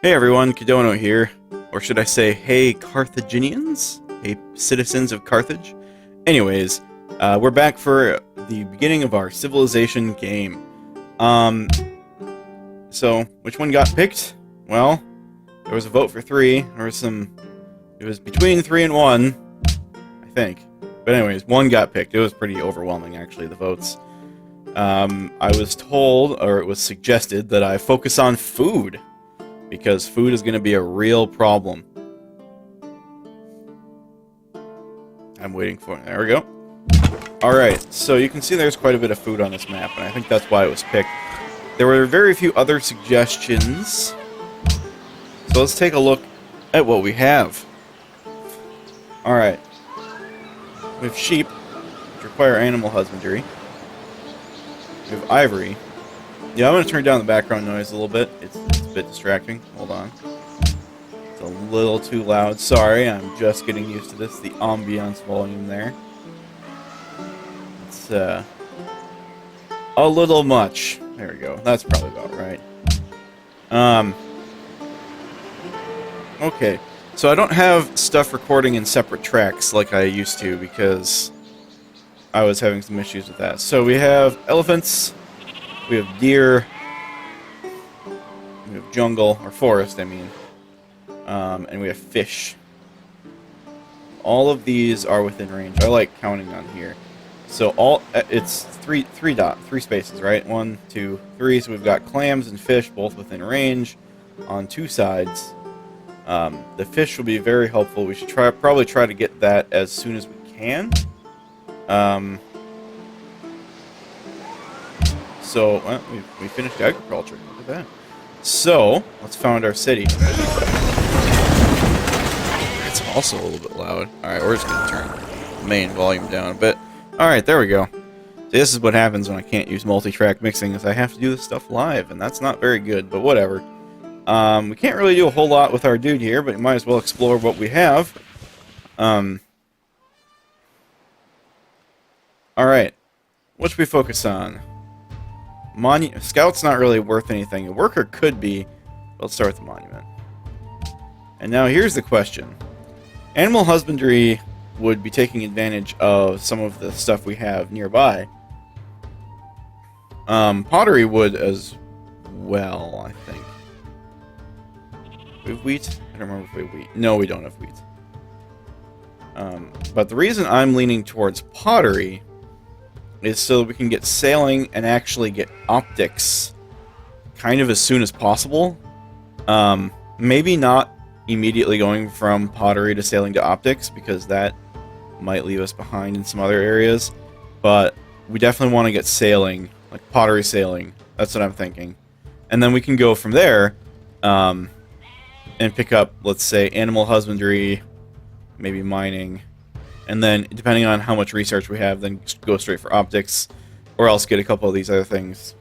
Hey everyone, Kadono here. Or should I say, hey Carthaginians? Hey citizens of Carthage? Anyways, we're back for the beginning of our civilization game. So, which one got picked? Well, there was a vote for 3. It was between 3 and 1, I think. But anyways, 1 got picked. It was pretty overwhelming, actually, the votes. I was told, or it was suggested, that I focus on food. Because food is going to be a real problem. I'm waiting for it. There we go. Alright, so you can see there's quite a bit of food on this map, and I think that's why it was picked. There were very few other suggestions. So let's take a look at what we have. Alright. We have sheep, which require animal husbandry. We have ivory. Yeah, I'm going to turn down the background noise a little bit. It's a bit distracting. Hold on. It's a little too loud. Sorry, I'm just getting used to this. The ambiance volume there. It's a little much. There we go. That's probably about right. Okay. So I don't have stuff recording in separate tracks like I used to because I was having some issues with that. So we have elephants. We have deer, we have jungle, or forest, I mean, and we have fish. All of these are within range. I like counting on here. So it's three spaces, right? 1, 2, 3. So we've got clams and fish both within range on 2 sides. The fish will be very helpful. We should probably try to get that as soon as we can. So, well, we finished agriculture. Look at that. So, let's found our city. It's also a little bit loud. Alright, we're just going to turn the main volume down a bit. Alright, there we go. So this is what happens when I can't use multi-track mixing, is I have to do this stuff live, and that's not very good, but whatever. We can't really do a whole lot with our dude here, but we might as well explore what we have. Alright. What should we focus on? Scout's not really worth anything. A worker could be, but let's start with the monument. And now here's the question. Animal husbandry would be taking advantage of some of the stuff we have nearby. Pottery would as well, I think. We have wheat? I don't remember if we have wheat. No, we don't have wheat. But the reason I'm leaning towards pottery is so we can get sailing and actually get optics kind of as soon as possible. Maybe not immediately going from pottery to sailing to optics, because that might leave us behind in some other areas. But we definitely want to get sailing, like pottery sailing. That's what I'm thinking. And then we can go from there and pick up, let's say, animal husbandry, maybe mining. And then, depending on how much research we have, then go straight for optics, or else get a couple of these other things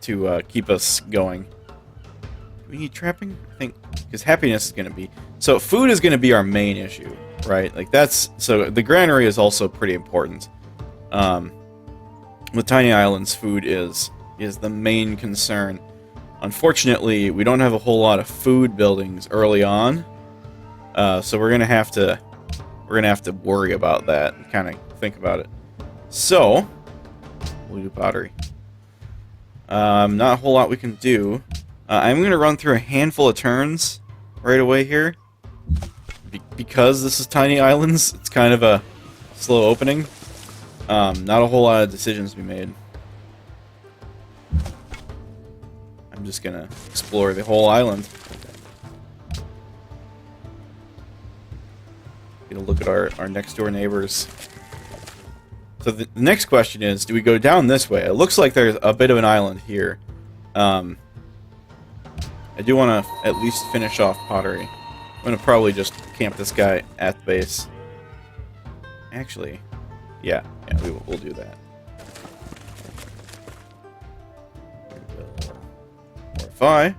to keep us going. Do we need trapping? I think, because happiness is going to be... So, food is going to be our main issue, right? Like, that's... So, the granary is also pretty important. With tiny islands, food is the main concern. Unfortunately, we don't have a whole lot of food buildings early on, so we're going to have to... We're going to have to worry about that and kind of think about it. So, we'll do pottery. Not a whole lot we can do. I'm going to run through a handful of turns right away here. Because this is tiny islands, it's kind of a slow opening. Not a whole lot of decisions to be made. I'm just going to explore the whole island. Get a look at our next door neighbors. So the next question is, do we go down this way? It looks like there's a bit of an island here. I do want to at least finish off pottery. I'm going to probably just camp this guy at the base. Actually, yeah, we'll do that. Fortify.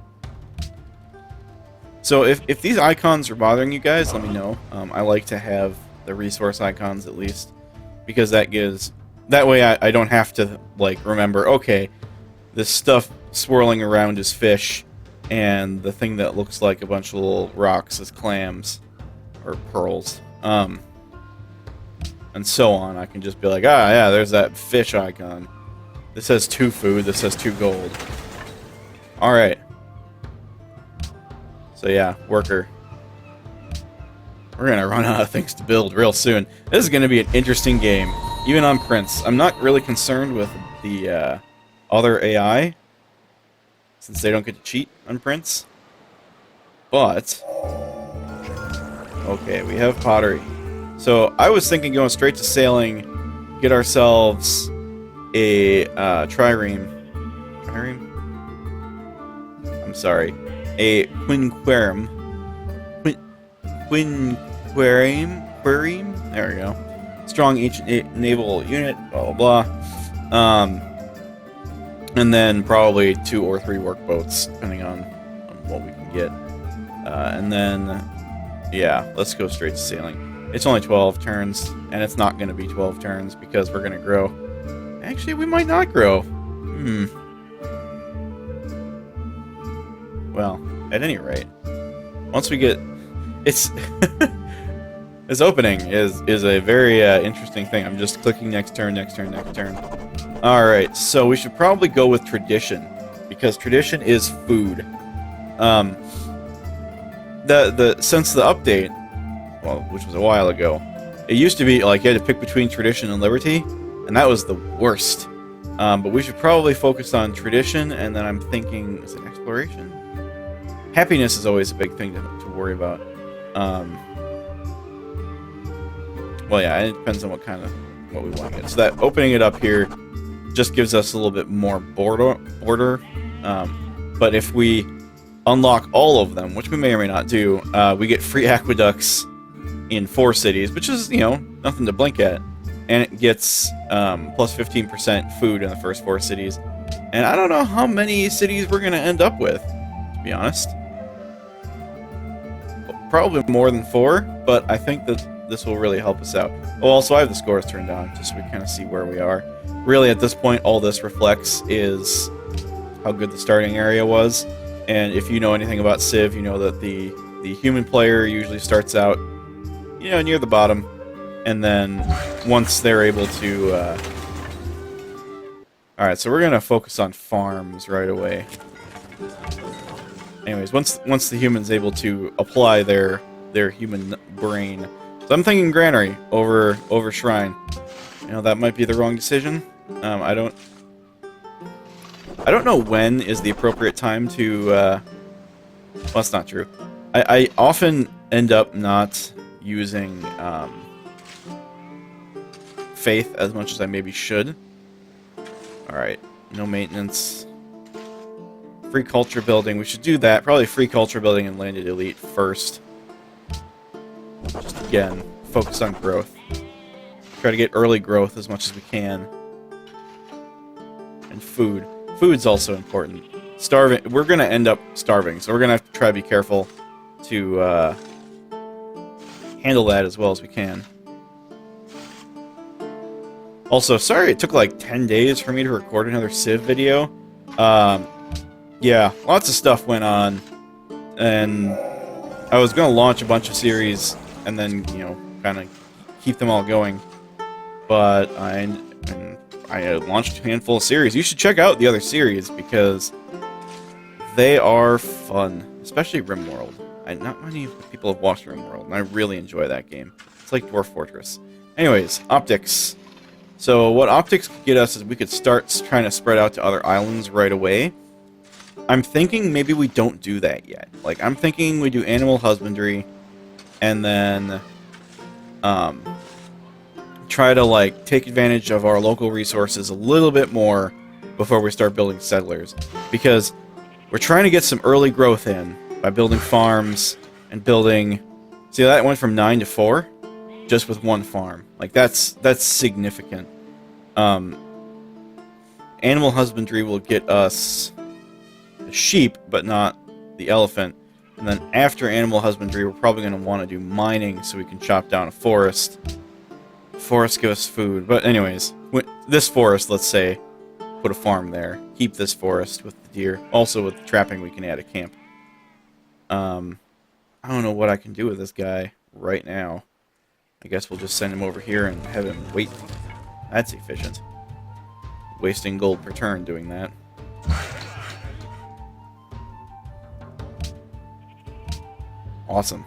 So if these icons are bothering you guys, let me know. I like to have the resource icons at least, because that way I don't have to like remember, okay, this stuff swirling around is fish, and the thing that looks like a bunch of little rocks is clams or pearls. And so on. I can just be like, ah, yeah, there's that fish icon. This says 2 food, this says 2 gold. Alright. So yeah, worker. We're gonna run out of things to build real soon. This is gonna be an interesting game, even on Prince. I'm not really concerned with the other AI, since they don't get to cheat on Prince. But okay, we have pottery. So I was thinking going straight to sailing, get ourselves a trireme. Trireme? I'm sorry. A quinquerem. Quireme? There we go. Strong ancient naval unit, blah blah blah. And then probably 2 or 3 workboats, depending on what we can get. And then, yeah, let's go straight to sailing. It's only 12 turns, and it's not going to be 12 turns because we're going to grow. Actually, we might not grow. Well, at any rate, once we get... It's... This opening is a very interesting thing. I'm just clicking next turn, next turn, next turn. Alright, so we should probably go with tradition, because tradition is food. Since the update, well, which was a while ago, it used to be like you had to pick between tradition and liberty, and that was the worst. But we should probably focus on tradition, and then I'm thinking, is it exploration? Happiness is always a big thing to worry about. Well, yeah, it depends on what we want to get. So that opening it up here just gives us a little bit more border. But if we unlock all of them, which we may or may not do, we get free aqueducts in 4 cities, which is, you know, nothing to blink at. And it gets plus 15% food in the first 4 cities. And I don't know how many cities we're going to end up with, to be honest. Probably more than 4, but I think that this will really help us out. Oh, also, I have the scores turned on, just so we kind of see where we are. Really, at this point, all this reflects is how good the starting area was. And if you know anything about Civ, you know that the human player usually starts out, you know, near the bottom. And then once they're able to... Alright, so we're going to focus on farms right away. Anyways, once the human's able to apply their human brain... So I'm thinking granary over shrine. You know, that might be the wrong decision. I don't know when is the appropriate time to... well, that's not true. I often end up not using faith as much as I maybe should. Alright, no maintenance. Free culture building, we should do that. Probably free culture building and landed elite first. Just again, focus on growth. Try to get early growth as much as we can. And food. Food's also important. Starving, we're going to end up starving, so we're going to have to try to be careful to handle that as well as we can. Also, sorry it took like 10 days for me to record another Civ video. Yeah, lots of stuff went on, and I was going to launch a bunch of series and then, you know, kind of keep them all going. But I launched a handful of series. You should check out the other series because they are fun, especially RimWorld. Not many people have watched RimWorld, and I really enjoy that game. It's like Dwarf Fortress. Anyways, optics. So what optics could get us is we could start trying to spread out to other islands right away. I'm thinking maybe we don't do that yet. Like, I'm thinking we do animal husbandry, and then try to, like, take advantage of our local resources a little bit more before we start building settlers. Because we're trying to get some early growth in by building farms and building... See, that went from 9 to 4 just with 1 farm. Like, that's significant. Animal husbandry will get us the sheep, but not the elephant. And then after animal husbandry, we're probably going to want to do mining so we can chop down a forest. Forests give us food. But anyways, this forest, let's say, put a farm there. Keep this forest with the deer. Also, with trapping, we can add a camp. I don't know what I can do with this guy right now. I guess we'll just send him over here and have him wait. That's efficient. Wasting gold per turn doing that. Awesome.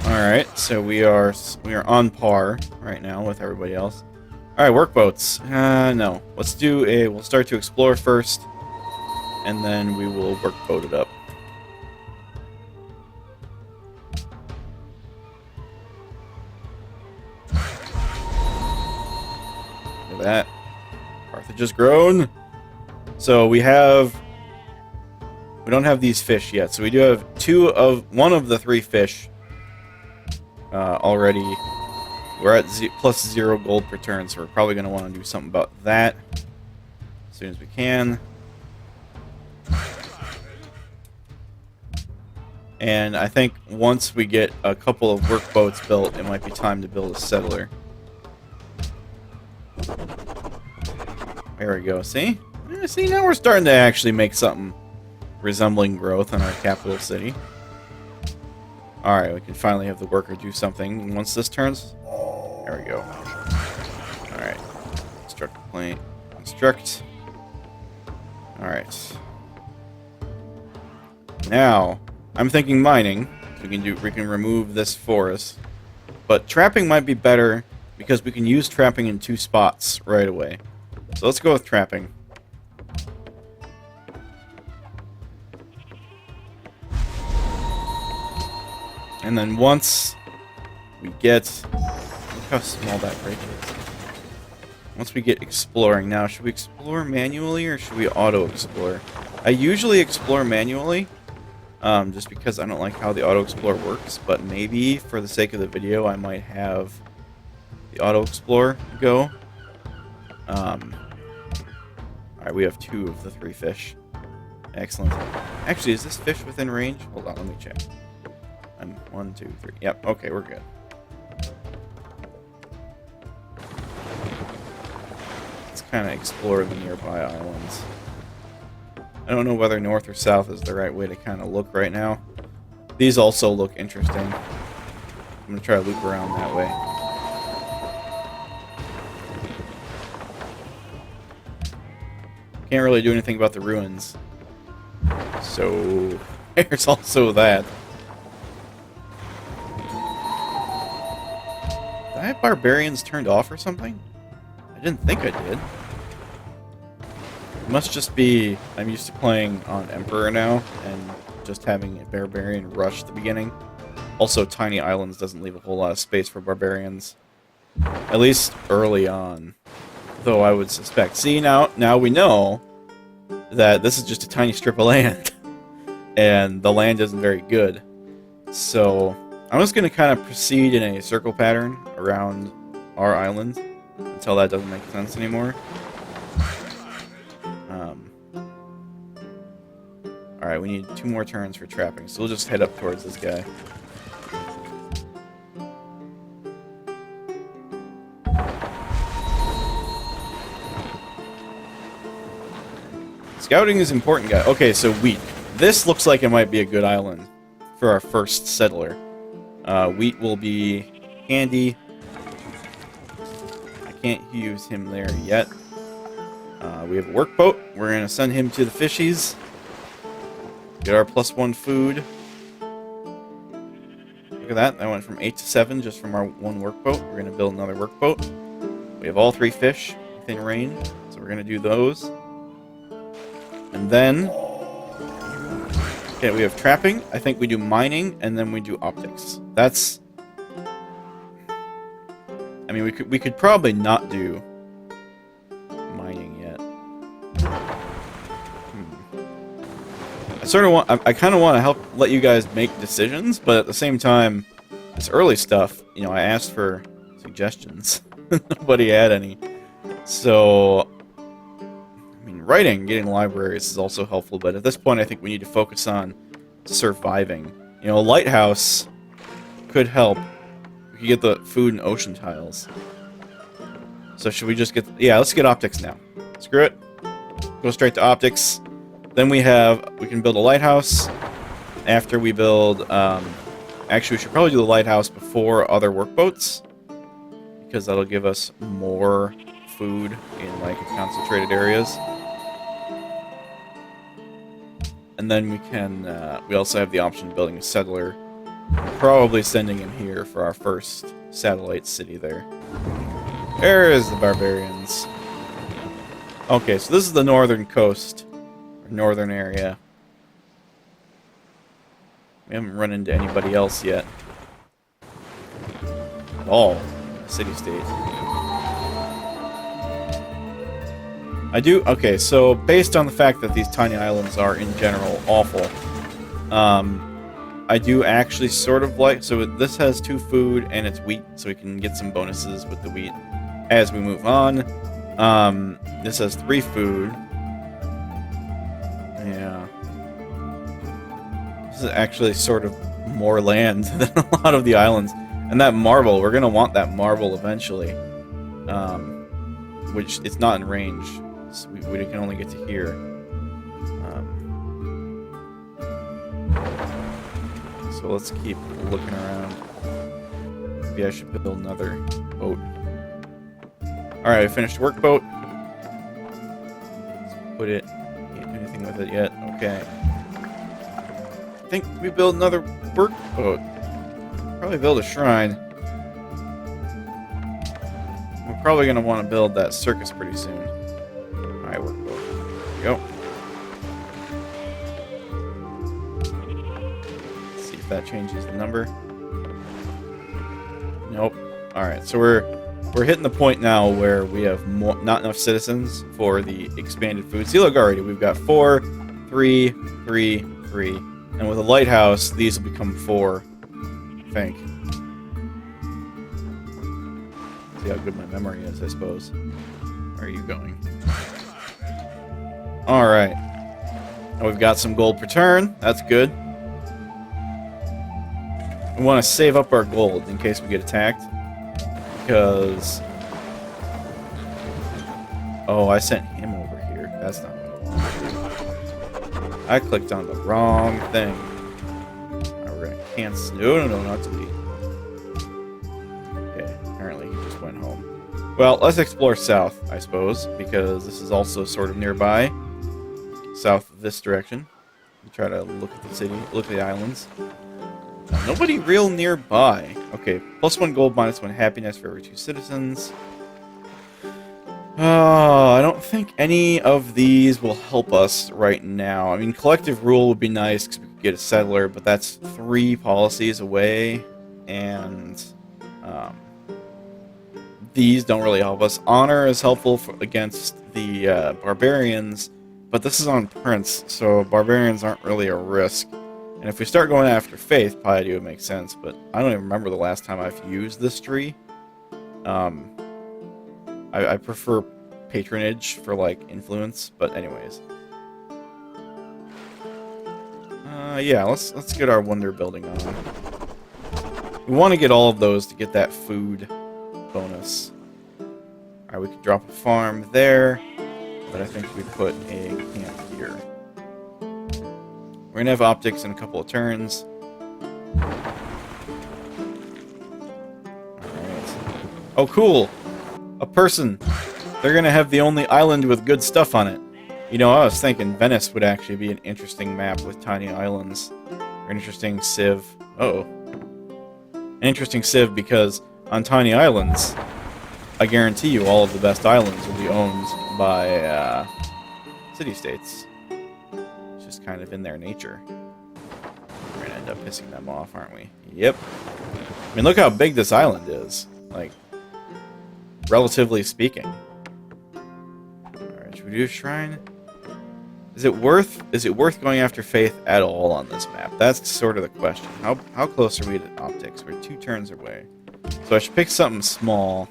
Alright, so we are on par right now with everybody else. Alright, workboats. No. We'll start to explore first, and then we will workboat it up. Look at that. Carthage has grown. So we don't have these fish yet, so we do have one of the 3 fish already. We're at plus 0 gold per turn, so we're probably going to want to do something about that as soon as we can. And I think once we get a couple of workboats built, it might be time to build a settler. There we go. See? See, now we're starting to actually make something resembling growth in our capital city. Alright, we can finally have the worker do something once this turns. There we go. Alright. Construct plane. Construct. Alright. Now, I'm thinking mining. So we can remove this forest. But trapping might be better because we can use trapping in 2 spots right away. So let's go with trapping. And then once we get... Look how small that break is. Once we get exploring. Now, should we explore manually or should we auto-explore? I usually explore manually, just because I don't like how the auto-explore works. But maybe, for the sake of the video, I might have the auto-explore go. Alright, we have 2 of the 3 fish. Excellent. Actually, is this fish within range? Hold on, let me check. 1, 2, 3. Yep, okay, we're good. Let's kind of explore the nearby islands. I don't know whether north or south is the right way to kind of look right now. These also look interesting. I'm going to try to loop around that way. Can't really do anything about the ruins. So, there's also that. Did I have barbarians turned off or something? I didn't think I did. It must just be I'm used to playing on Emperor now, and just having a barbarian rush at the beginning. Also, tiny islands doesn't leave a whole lot of space for barbarians. At least early on. Though I would suspect. See, now we know that this is just a tiny strip of land. And the land isn't very good. So, I'm just going to kind of proceed in a circle pattern around our island until that doesn't make sense anymore. Alright, we need 2 more turns for trapping, so we'll just head up towards this guy. Scouting is important, guy. Okay, so wheat. This looks like it might be a good island for our first settler. Wheat will be handy. I can't use him there yet. We have a workboat. We're going to send him to the fishies. Get our +1 food. Look at that. That went from 8 to 7 just from our 1 workboat. We're going to build another workboat. We have all 3 fish within range, so we're going to do those. And then... Okay, we have trapping. I think we do mining, and then we do optics. That's... I mean, we could probably not do mining yet. I kind of want to let you guys make decisions, but at the same time, this early stuff, you know, I asked for suggestions. Nobody had any. So, I mean, getting libraries is also helpful, but at this point, I think we need to focus on surviving. You know, a lighthouse could help. We could get the food and ocean tiles. So should we just get... Yeah, let's get optics now. Screw it. Go straight to optics. Then we can build a lighthouse. After we build... actually, we should probably do the lighthouse before other workboats. Because that'll give us more food in, like, concentrated areas. And then we can... we also have the option of building a settler. Probably sending in here for our first satellite city there. There is the barbarians. Okay, so this is the northern coast. Or northern area. We haven't run into anybody else yet. At all. City-state. Okay, so based on the fact that these tiny islands are in general awful, I do actually sort of like... So this has 2 food and it's wheat, so we can get some bonuses with the wheat as we move on. This has 3 food. Yeah. This is actually sort of more land than a lot of the islands. And that marble, we're going to want that marble eventually. Which, it's not in range. So we can only get to here. So let's keep looking around. Maybe I should build another boat. Alright, I finished workboat. Let's put it... Can't do anything with it yet. Okay. I think we build another workboat. Probably build a shrine. We're probably going to want to build that circus pretty soon. Alright, workboat. There we go. Let's see if that changes the number. Nope. Alright, so we're hitting the point now where we have not enough citizens for the expanded food. See, look, already we've got 4, 3, 3, 3. And with a lighthouse, these will become 4, I think. See how good my memory is, I suppose. Where are you going? Alright. Now we've got some gold per turn. That's good. We want to save up our gold in case we get attacked. Because... Oh, I sent him over here. That's not what I want. I clicked on the wrong thing. Alright, we're gonna cancel. No, not delete. Okay, apparently he just went home. Well, let's explore south, I suppose, because this is also sort of nearby. South of this direction. We try to look at the city, look at the islands. Nobody real nearby. Okay, +1 gold, -1 happiness for every 2 citizens. I don't think any of these will help us right now. I mean, collective rule would be nice because we could get a settler, but that's 3 policies away, and these don't really help us. Honor is helpful against the barbarians, but this is on Prince, so barbarians aren't really a risk. And if we start going after faith, piety would make sense, but I don't even remember the last time I've used this tree. I prefer patronage for, like, influence, but anyways. Yeah, let's get our wonder building on. We want to get all of those to get that food bonus. Alright, we could drop a farm there, but I think we put a camp here. We're going to have optics in a couple of turns. Alright. Oh, cool! A person! They're going to have the only island with good stuff on it. You know, I was thinking Venice would actually be an interesting map with tiny islands. Or an interesting civ. Uh-oh. An interesting civ because on tiny islands, I guarantee you all of the best islands will be owned by city-states. Just kind of in their nature. We're gonna end up pissing them off, aren't we? Yep. I mean, look how big this island is. Like, relatively speaking. Alright, should we do a shrine? Is it worth going after faith at all on this map? That's sort of the question. How close are we to optics? We're 2 turns away. So I should pick something small.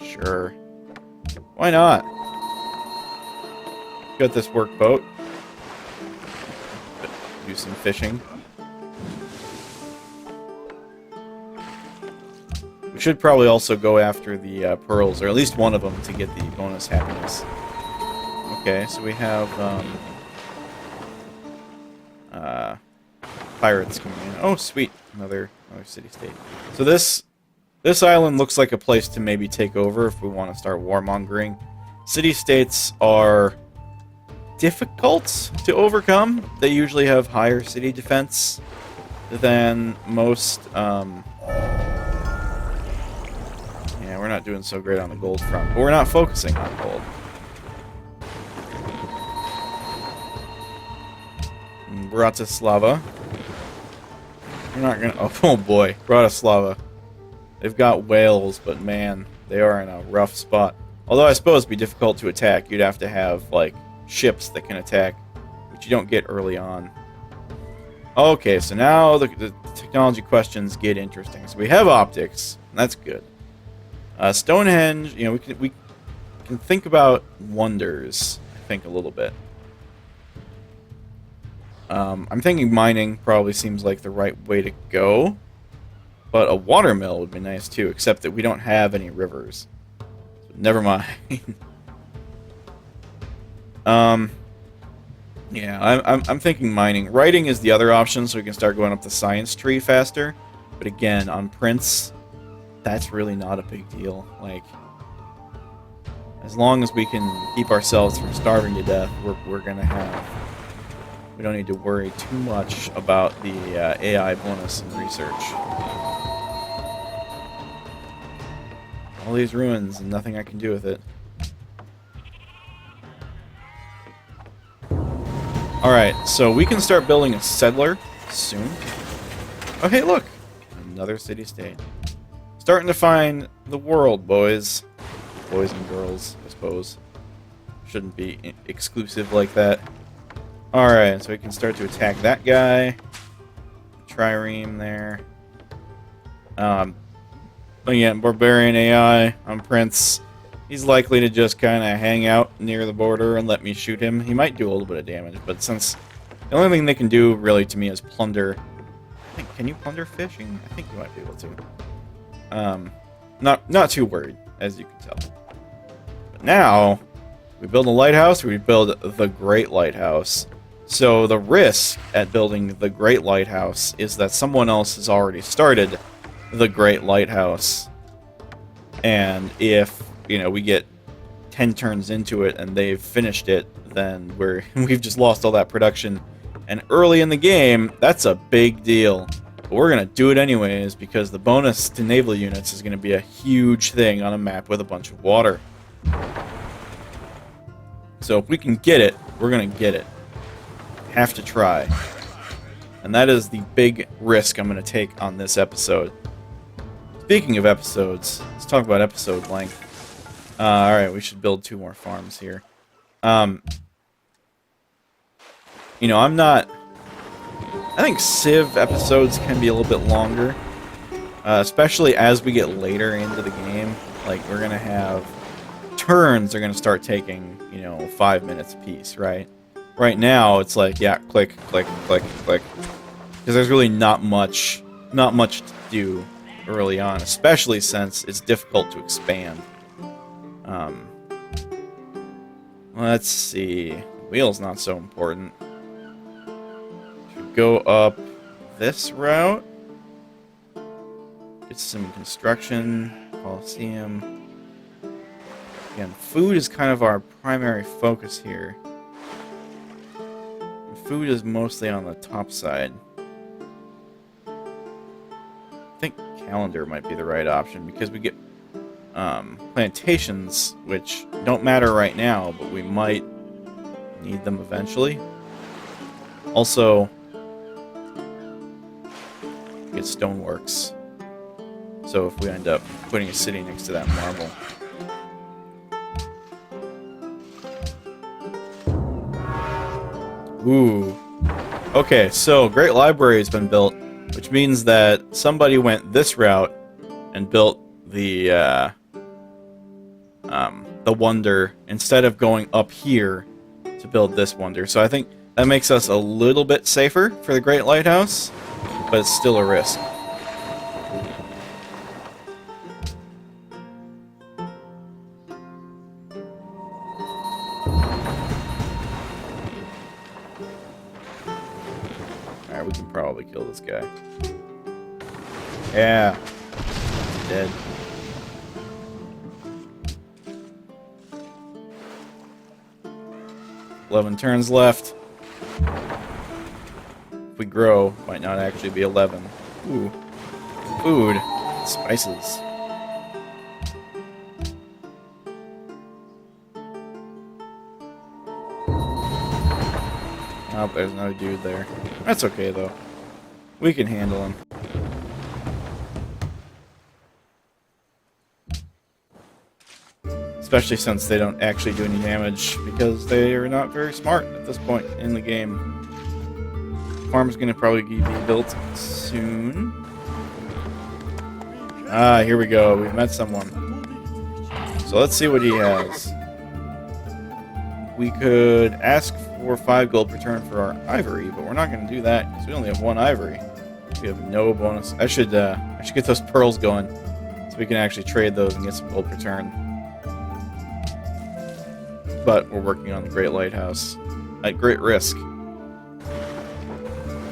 Sure. Why not? Got this workboat. Do some fishing. We should probably also go after the pearls, or at least one of them, to get the bonus happiness. Okay, so we have pirates coming in. Oh, sweet, another city-state. So this island looks like a place to maybe take over if we want to start warmongering. City-states are difficult to overcome. They usually have higher city defense than most. Yeah, we're not doing so great on the gold front, but we're not focusing on gold. Bratislava. We're not gonna. Oh boy, Bratislava. They've got whales, but man, they are in a rough spot. Although I suppose it'd be difficult to attack. You'd have to have like ships that can attack, which you don't get early on. Okay, so now the technology questions get interesting. So we have optics, and that's good. Stonehenge, you know, we can think about wonders. I think a little bit. I'm thinking mining probably seems like the right way to go, but a watermill would be nice too. Except that we don't have any rivers. So never mind. Yeah, I'm thinking mining. Writing is the other option, so we can start going up the science tree faster. But again, on Prince, that's really not a big deal. Like, as long as we can keep ourselves from starving to death, we're gonna have. We don't need to worry too much about the AI bonus in research. All these ruins and nothing I can do with it. Alright, so we can start building a settler soon. Oh, hey, look! Another city-state. Starting to find the world, boys. Boys and girls, I suppose. Shouldn't be exclusive like that. Alright, so we can start to attack that guy. Trireme there. Again, Barbarian AI on Prince. He's likely to just kind of hang out near the border and let me shoot him. He might do a little bit of damage, but since the only thing they can do really to me is plunder. Can you plunder fishing? I think you might be able to. Not too worried, as you can tell. But now, we build a lighthouse, we build the Great Lighthouse. So the risk at building the Great Lighthouse is that someone else has already started the Great Lighthouse. And if, you know, we get 10 turns into it and they've finished it, then we've just lost all that production. And early in the game, that's a big deal. But we're going to do it anyways because the bonus to naval units is going to be a huge thing on a map with a bunch of water. So if we can get it, we're going to get it. Have to try. And that is the big risk I'm going to take on this episode. Speaking of episodes, let's talk about episode length. Alright, we should build 2 more farms here. You know, I think Civ episodes can be a little bit longer. Especially as we get later into the game. Like, we're going to have... Turns are going to start taking, you know, 5 minutes apiece, right? Right now, it's like, yeah, click, click, click, click. Because there's really not much to do early on, especially since it's difficult to expand. Let's see. Wheel's not so important. Should go up this route. Get some construction, Coliseum. Again, food is kind of our primary focus here. Food is mostly on the top side. I think calendar might be the right option because we get plantations, which don't matter right now, but we might need them eventually. Also, get stoneworks. So if we end up putting a city next to that marble. Ooh. Okay, so Great Library has been built, which means that somebody went this route and built the wonder instead of going up here to build this wonder. So I think that makes us a little bit safer for the Great Lighthouse, but it's still a risk. we can probably kill this guy. Yeah. He's dead. "11 turns left. If we grow, might not actually be 11. Ooh. Food. Spices. Oh, there's another dude there. That's okay, though. We can handle him. Especially since they don't actually do any damage, because they are not very smart at this point in the game. Farm's gonna probably be built soon. Ah, here we go. We've met someone. So let's see what he has. We could ask for 5 gold per turn for our ivory, but we're not going to do that because we only have 1 ivory. We have no bonus. I should get those pearls going so we can actually trade those and get some gold per turn. But we're working on the Great Lighthouse at great risk.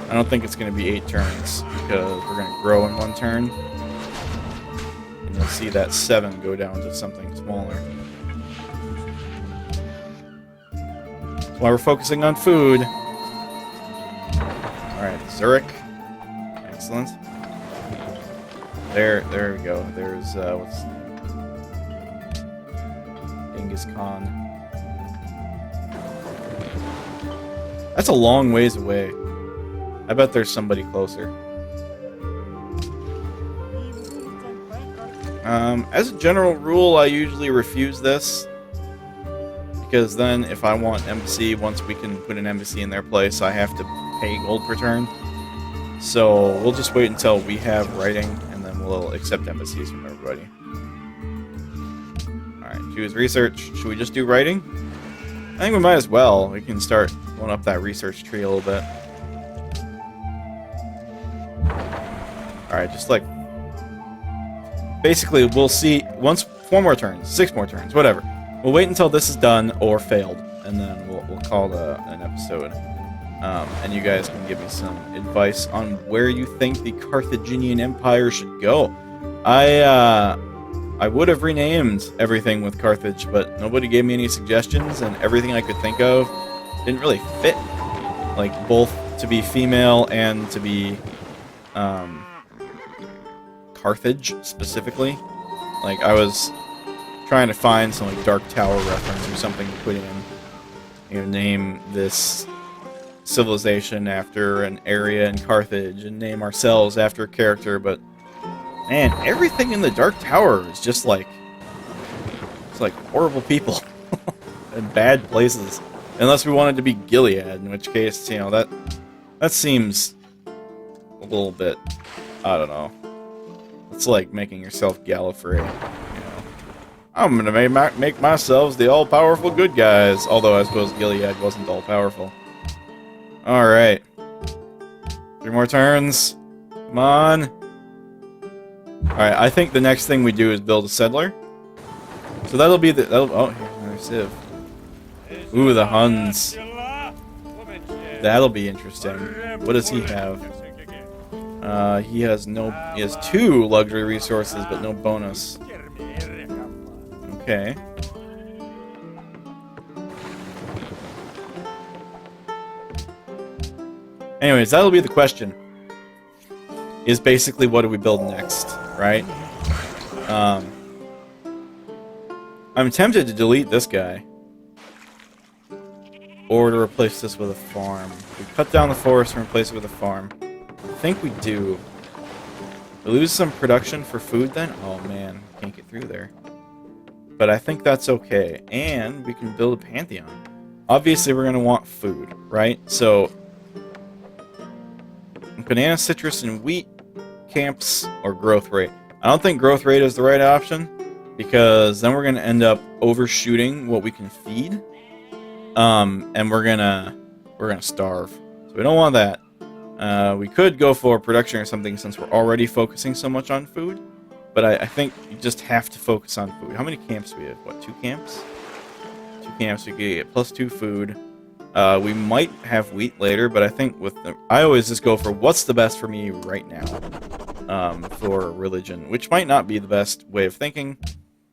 I don't think it's going to be 8 turns because we're going to grow in 1 turn. And you'll see that 7 go down to something smaller. That's why we're focusing on food. Alright, Zurich. Excellent. There we go. There's, what's... Genghis Khan. That's a long ways away. I bet there's somebody closer. As a general rule, I usually refuse this. Because then, if I want embassy, once we can put an embassy in their place, I have to pay gold per turn. So, we'll just wait until we have writing, and then we'll accept embassies from everybody. Alright, choose research. Should we just do writing? I think we might as well. We can start going up that research tree a little bit. Alright, just like... Basically, we'll see once 4 more turns, 6 more turns, whatever. We'll wait until this is done or failed, and then we'll call it an episode. And you guys can give me some advice on where you think the Carthaginian Empire should go. I would have renamed everything with Carthage, but nobody gave me any suggestions, and everything I could think of didn't really fit. Like, both to be female and to be Carthage, specifically. Like, I was trying to find some like Dark Tower reference or something to put in. You know, name this civilization after an area in Carthage, and name ourselves after a character, but man, everything in the Dark Tower is just like... It's like horrible people. And bad places. Unless we wanted to be Gilead, in which case, you know, that seems a little bit... I don't know. It's like making yourself Gallifrey. You know. I'm gonna make myself the all-powerful good guys. Although I suppose Gilead wasn't all-powerful. Alright. 3 more turns. Come on. Alright, I think the next thing we do is build a settler. So that'll be the... oh, here's another civ. Ooh, the Huns. That'll be interesting. What does he have? He has 2 luxury resources, but no bonus. Okay. Anyways, that'll be the question. Is basically what do we build next, right? I'm tempted to delete this guy. Or to replace this with a farm. We cut down the forest and replace it with a farm. I think we do. We lose some production for food then? Oh man, can't get through there. But I think that's okay. And we can build a pantheon. Obviously we're going to want food, right? So, banana, citrus, and wheat camps or growth rate. I don't think growth rate is the right option, because then we're going to end up overshooting what we can feed. And we're gonna starve. So we don't want that. We could go for production or something since we're already focusing so much on food. But I think you just have to focus on food. How many camps do we have? What, 2 camps? 2 camps, we get +2 food. We might have wheat later, but I think I always just go for what's the best for me right now for religion, which might not be the best way of thinking,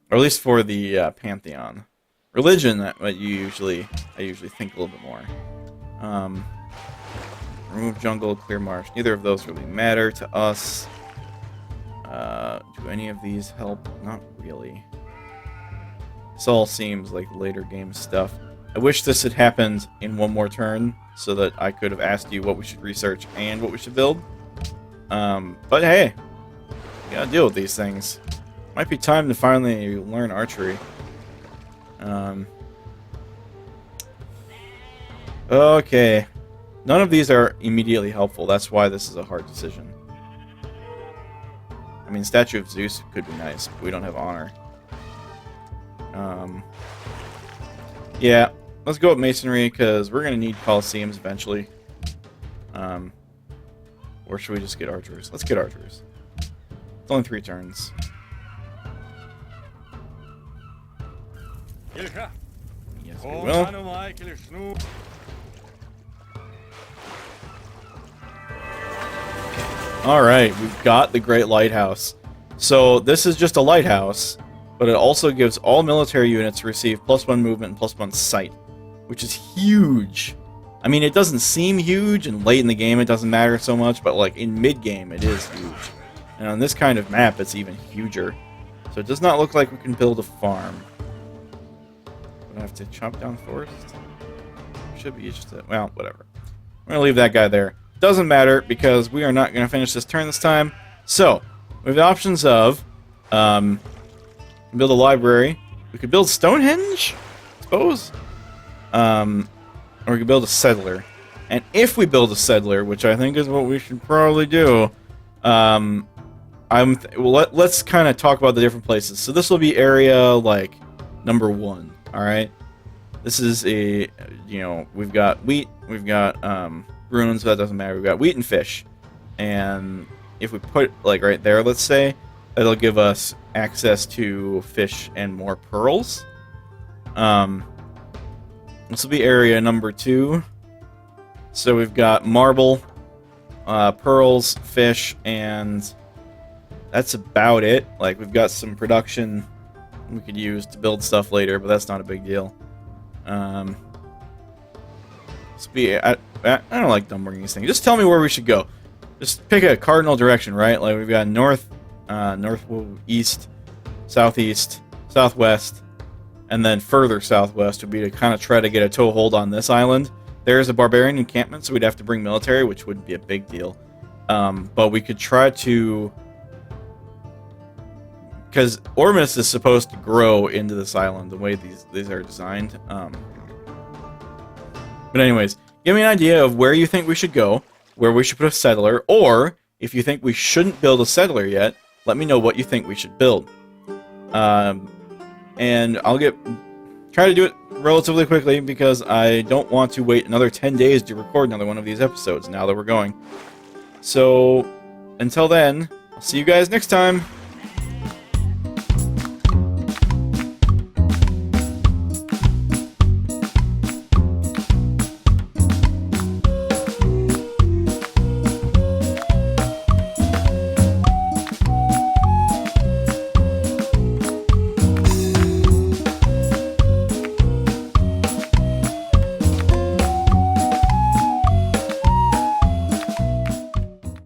or at least for the pantheon. Religion, I usually think a little bit more. Remove jungle, clear marsh. Neither of those really matter to us. Do any of these help? Not really. This all seems like later game stuff. I wish this had happened in one more turn, so that I could have asked you what we should research and what we should build. But hey, we gotta deal with these things. Might be time to finally learn archery. Okay. None of these are immediately helpful. That's why this is a hard decision. I mean, Statue of Zeus could be nice, but we don't have honor. Yeah, let's go with masonry, because we're going to need coliseums eventually. Or should we just get archers? Let's get archers. It's only 3 turns. Yes, we will. Alright, we've got the Great Lighthouse. So, this is just a lighthouse, but it also gives all military units receive +1 movement and +1 sight, which is huge. I mean, it doesn't seem huge, and late in the game it doesn't matter so much, but like in mid-game it is huge. And on this kind of map it's even huger. So it does not look like we can build a farm. We're gonna have to chop down forest? Should be just a, well, whatever. We're gonna leave that guy there. Doesn't matter, because we are not going to finish this turn this time. So, we have the options of build a library. We could build Stonehenge, I suppose. Or we could build a settler. And if we build a settler, which I think is what we should probably do, let's kind of talk about the different places. So this will be area, like, number 1, alright? This is a, we've got wheat, we've got, runes, so that doesn't matter. We've got wheat and fish. And if we put, like, right there, let's say, it'll give us access to fish and more pearls. This will be area number 2. So we've got marble, pearls, fish, and that's about it. Like, we've got some production we could use to build stuff later, but that's not a big deal. I don't like numbering these things. Just tell me where we should go. Just pick a cardinal direction, right? Like, we've got north, east, southeast, southwest, and then further southwest would be to kind of try to get a toehold on this island. There's a barbarian encampment, so we'd have to bring military, which wouldn't be a big deal. But we could try to... Because Ormus is supposed to grow into this island, the way these are designed. But anyways, give me an idea of where you think we should go, where we should put a settler, or if you think we shouldn't build a settler yet, let me know what you think we should build. And I'll try to do it relatively quickly, because I don't want to wait another 10 days to record another one of these episodes now that we're going. So, until then, I'll see you guys next time.